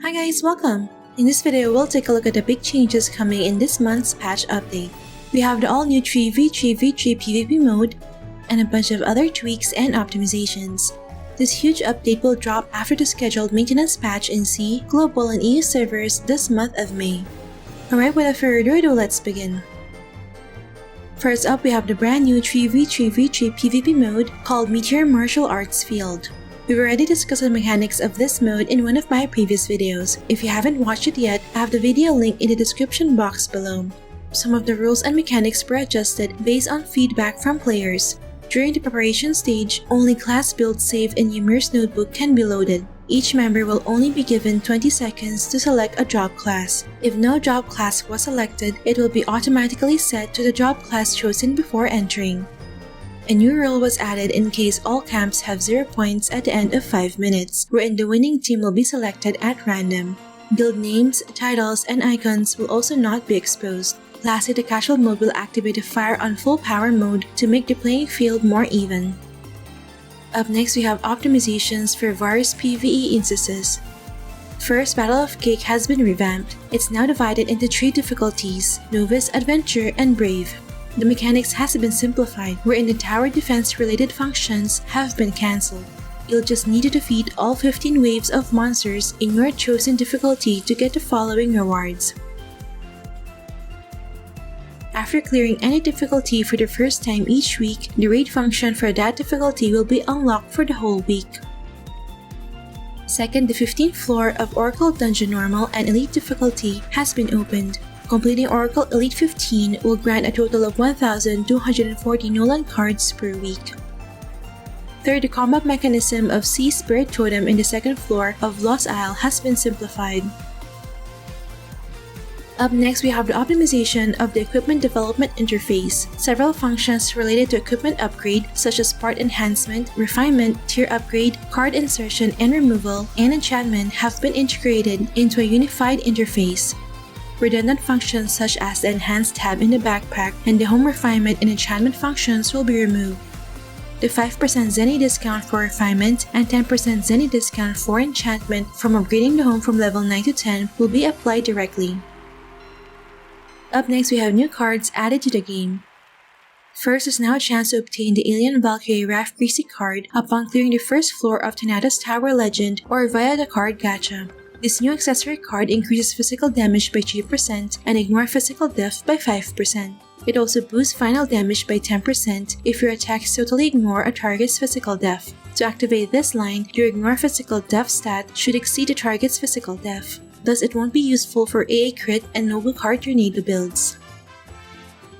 Hi guys, welcome! In this video, we'll take a look at the big changes coming in this month's patch update. We have the all-new 3v3v3 PvP mode, and a bunch of other tweaks and optimizations. This huge update will drop after the scheduled maintenance patch in C, Global, and EU servers this month of May. Alright, without further ado, let's begin. First up, we have the brand new 3v3v3 PvP mode called Meteor Martial Arts Field. We've already discussed the mechanics of this mode in one of my previous videos. If you haven't watched it yet, I have the video link in the description box below. Some of the rules and mechanics were adjusted based on feedback from players. During the preparation stage, only class builds saved in Ymir's notebook can be loaded. Each member will only be given 20 seconds to select a job class. If no job class was selected, it will be automatically set to the job class chosen before entering. A new rule was added in case all camps have 0 points at the end of 5 minutes, wherein the winning team will be selected at random. Guild names, titles, and icons will also not be exposed. Lastly, the casual mode will activate the fire on full power mode to make the playing field more even. Up next, we have optimizations for various PvE instances. First, Battle of Cake has been revamped. It's now divided into 3 difficulties: Novice, Adventure, and Brave. The mechanics has been simplified, wherein the tower defense related functions have been cancelled. You'll just need to defeat all 15 waves of monsters in your chosen difficulty to get the following rewards. After clearing any difficulty for the first time each week, the raid function for that difficulty will be unlocked for the whole week. Second, the 15th floor of Oracle Dungeon Normal and Elite difficulty has been opened. Completing Oracle Elite 15 will grant a total of 1,240 Nolan cards per week. Third, the combat mechanism of Sea Spirit Totem in the 2nd floor of Lost Isle has been simplified. Up next, we have the optimization of the equipment development interface. Several functions related to equipment upgrade, such as part enhancement, refinement, tier upgrade, card insertion and removal, and enchantment have been integrated into a unified interface. Redundant functions such as the Enhanced tab in the backpack and the Home Refinement and Enchantment functions will be removed. The 5% Zenny discount for refinement and 10% Zenny discount for enchantment from upgrading the home from level 9 to 10 will be applied directly. Up next, we have new cards added to the game. First is now a chance to obtain the Alien Valkyrie Raph Greasy card upon clearing the first floor of Tanata's Tower Legend or via the card gacha. This new accessory card increases physical damage by 3% and ignore physical def by 5%. It also boosts final damage by 10% if your attacks totally ignore a target's physical def. To activate this line, your ignore physical def stat should exceed the target's physical def. Thus, it won't be useful for AA Crit and Noble Card Tornado builds.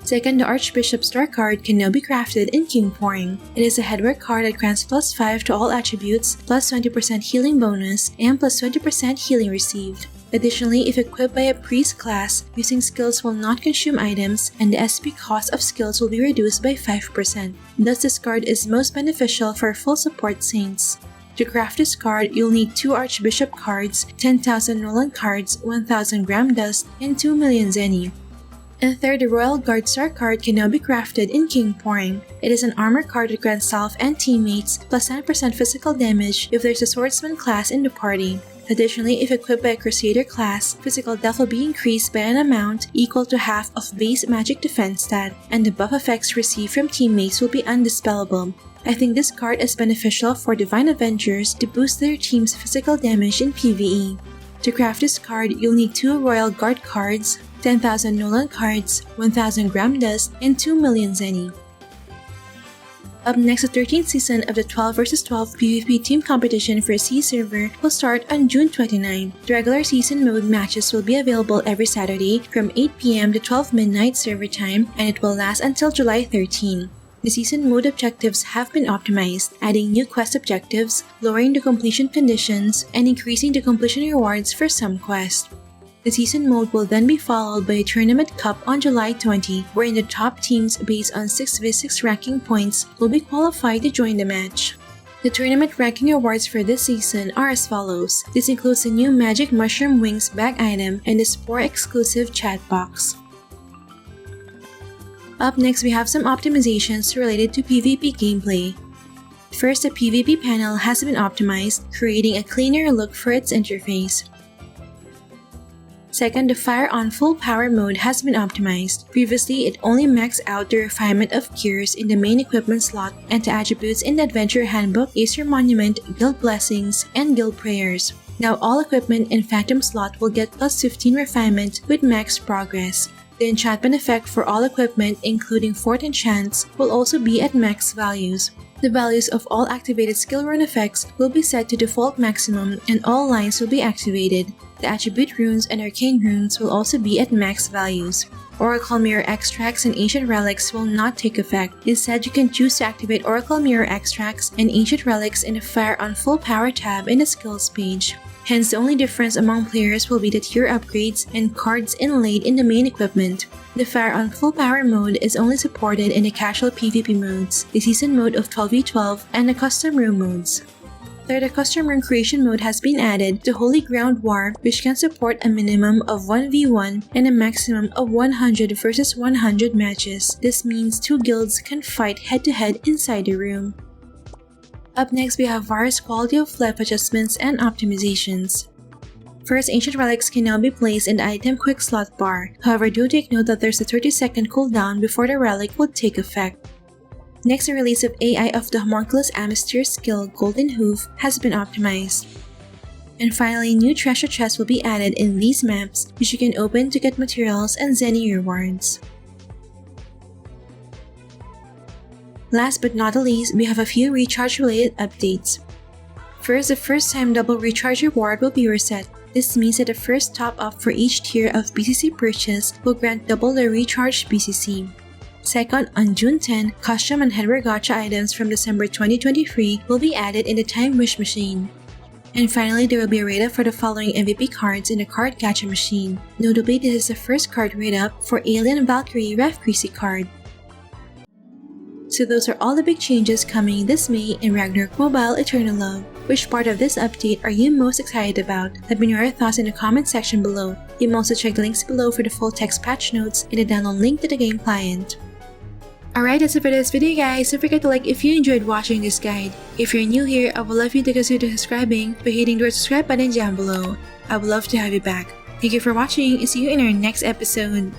Second, the Archbishop Star card can now be crafted in King Pouring. It is a headwear card that grants plus 5 to all attributes, plus 20% healing bonus, and plus 20% healing received. Additionally, if equipped by a priest class, using skills will not consume items, and the SP cost of skills will be reduced by 5%. Thus, this card is most beneficial for full support saints. To craft this card, you'll need 2 Archbishop cards, 10,000 Nolan cards, 1,000 Gram Dust, and 2 million Zenny. And third, the Royal Guard Star card can now be crafted in King Pouring. It is an armor card that grants self and teammates plus 10% physical damage if there's a swordsman class in the party. Additionally, if equipped by a Crusader class, physical def will be increased by an amount equal to half of base magic defense stat, and the buff effects received from teammates will be undispellable. I think this card is beneficial for Divine Avengers to boost their team's physical damage in PvE. To craft this card, you'll need 2 Royal Guard cards, 10,000 Nolan cards, 1,000 Gram Dust, and 2 million Zenny. Up next, the 13th season of the 12 vs 12 PvP team competition for C server will start on June 29. The regular season mode matches will be available every Saturday from 8 PM to 12 midnight server time, and it will last until July 13. The season mode objectives have been optimized, adding new quest objectives, lowering the completion conditions, and increasing the completion rewards for some quests. The season mode will then be followed by a Tournament Cup on July 20, wherein the top teams based on 6v6 ranking points will be qualified to join the match. The tournament ranking awards for this season are as follows. This includes the new Magic Mushroom Wings bag item and the Spore exclusive chat box. Up next, we have some optimizations related to PvP gameplay. First, the PvP panel has been optimized, creating a cleaner look for its interface. Second, the Fire on Full Power mode has been optimized. Previously, it only maxed out the refinement of cures in the main equipment slot and the attributes in the Adventure Handbook, Acer Monument, Guild Blessings, and Guild Prayers. Now all equipment in Phantom slot will get plus 15 refinement with max progress. The enchantment effect for all equipment, including Fort Enchants, will also be at max values. The values of all activated skill rune effects will be set to default maximum and all lines will be activated. The attribute runes and arcane runes will also be at max values. Oracle Mirror Extracts and Ancient Relics will not take effect. Instead, you can choose to activate Oracle Mirror Extracts and Ancient Relics in the Fire on Full Power tab in the Skills page. Hence, the only difference among players will be the tier upgrades and cards inlaid in the main equipment. The Fire on Full Power mode is only supported in the casual PvP modes, the season mode of 12v12, and the custom room modes. Third, the custom rune creation mode has been added to Holy Ground War, which can support a minimum of 1v1 and a maximum of 100 versus 100 matches. This means two guilds can fight head-to-head inside the room. Up next, we have various quality of life adjustments and optimizations. First, Ancient Relics can now be placed in the item quick slot bar. However, do take note that there's a 30-second cooldown before the relic will take effect. Next, the release of AI of the Homunculus Amistyr skill Golden Hoof has been optimized. And finally, new treasure chests will be added in these maps, which you can open to get materials and Zenny rewards. Last but not the least, we have a few recharge-related updates. First, the first-time double recharge reward will be reset. This means that the first top-up for each tier of BCC purchase will grant double the recharged BCC. Second, on June 10, custom and headwear gacha items from December 2023 will be added in the Time Wish machine. And finally, there will be a rate-up for the following MVP cards in the card gacha machine. Notably, this is the first card rate-up for Alien Valkyrie Ref Creasy card. So those are all the big changes coming this May in Ragnarok Mobile Eternal Love. Which part of this update are you most excited about? Let me know your thoughts in the comment section below. You can also check the links below for the full text patch notes and the download link to the game client. Alright, that's it for this video guys. Don't forget to like if you enjoyed watching this guide. If you're new here, I would love you to consider subscribing by hitting the subscribe button down below. I would love to have you back. Thank you for watching and see you in our next episode.